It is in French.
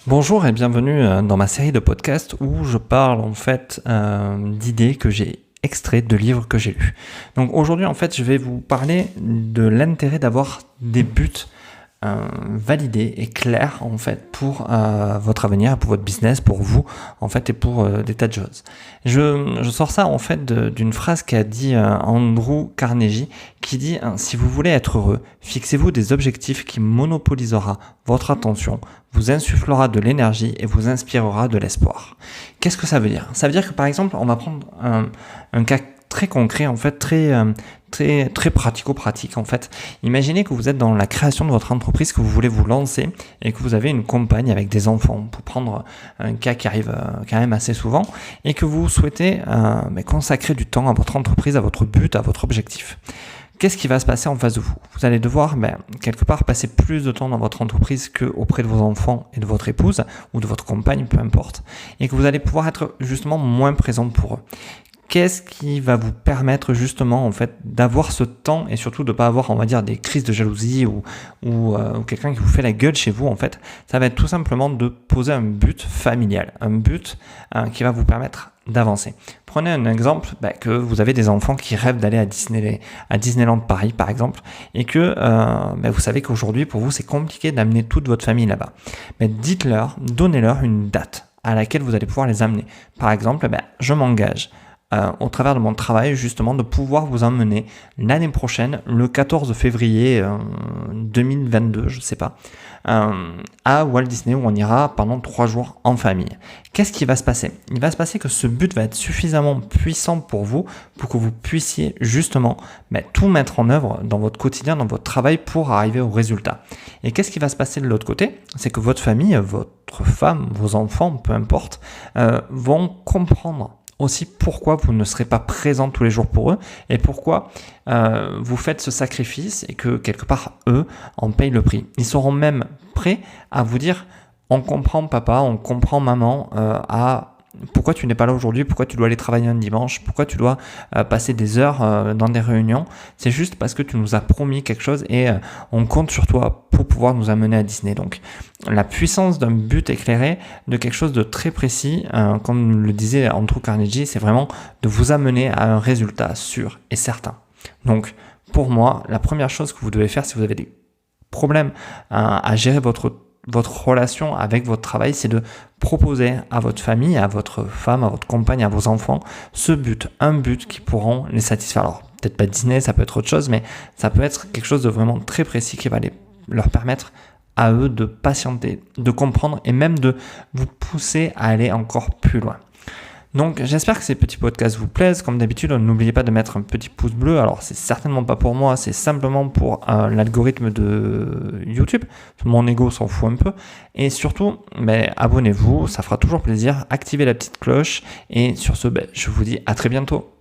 Bonjour et bienvenue dans ma série de podcasts où je parle en fait d'idées que j'ai extraites de livres que j'ai lus. Donc aujourd'hui en fait je vais vous parler de l'intérêt d'avoir des buts validés et clairs en fait pour votre avenir, pour votre business, pour vous en fait et pour des tas de choses. Je sors ça en fait d'une phrase qu'a dit Andrew Carnegie qui dit si vous voulez être heureux, fixez-vous des objectifs qui monopolisera votre attention, vous insufflera de l'énergie et vous inspirera de l'espoir. Qu'est-ce que ça veut dire? Ça veut dire que par exemple, on va prendre un cas très concret, en fait, très pratico-pratique en fait. Imaginez que vous êtes dans la création de votre entreprise, que vous voulez vous lancer et que vous avez une compagne avec des enfants, pour prendre un cas qui arrive quand même assez souvent, et que vous souhaitez consacrer du temps à votre entreprise, à votre but, à votre objectif. Qu'est-ce qui va se passer en face de vous? Vous allez devoir quelque part passer plus de temps dans votre entreprise qu'auprès de vos enfants et de votre épouse ou de votre compagne, peu importe, et que vous allez pouvoir être justement moins présent pour eux. Qu'est-ce qui va vous permettre justement en fait d'avoir ce temps et surtout de ne pas avoir, on va dire, des crises de jalousie ou quelqu'un qui vous fait la gueule chez vous en fait? Ça va être tout simplement de poser un but familial, un but qui va vous permettre d'avancer. Prenez un exemple que vous avez des enfants qui rêvent d'aller à Disneyland Paris par exemple et que vous savez qu'aujourd'hui pour vous c'est compliqué d'amener toute votre famille là-bas. Mais dites-leur, donnez-leur une date à laquelle vous allez pouvoir les amener. Par exemple, je m'engage au travers de mon travail justement de pouvoir vous emmener l'année prochaine, le 14 février 2022, je sais pas, à Walt Disney où on ira pendant 3 jours en famille. Qu'est-ce qui va se passer? Il va se passer que ce but va être suffisamment puissant pour vous pour que vous puissiez justement tout mettre en œuvre dans votre quotidien, dans votre travail pour arriver au résultat. Et qu'est-ce qui va se passer de l'autre côté? C'est que votre famille, votre femme, vos enfants, peu importe, vont comprendre aussi pourquoi vous ne serez pas présent tous les jours pour eux et pourquoi vous faites ce sacrifice et que quelque part eux en payent le prix. Ils seront même prêts à vous dire on comprend papa, on comprend maman pourquoi tu n'es pas là aujourd'hui, pourquoi tu dois aller travailler un dimanche, pourquoi tu dois passer des heures dans des réunions. C'est juste parce que tu nous as promis quelque chose et on compte sur toi pour pouvoir nous amener à Disney. Donc la puissance d'un but éclairé, de quelque chose de très précis, comme le disait Andrew Carnegie, c'est vraiment de vous amener à un résultat sûr et certain. Donc pour moi, la première chose que vous devez faire si vous avez des problèmes à gérer votre relation avec votre travail, c'est de proposer à votre famille, à votre femme, à votre compagne, à vos enfants, ce but, un but qui pourront les satisfaire. Alors, peut-être pas Disney, ça peut être autre chose, mais ça peut être quelque chose de vraiment très précis qui va leur permettre à eux de patienter, de comprendre et même de vous pousser à aller encore plus loin. Donc j'espère que ces petits podcasts vous plaisent. Comme d'habitude, n'oubliez pas de mettre un petit pouce bleu. Alors c'est certainement pas pour moi, c'est simplement pour l'algorithme de YouTube. Mon ego s'en fout un peu. Et surtout, abonnez-vous, ça fera toujours plaisir. Activez la petite cloche. Et sur ce, je vous dis à très bientôt.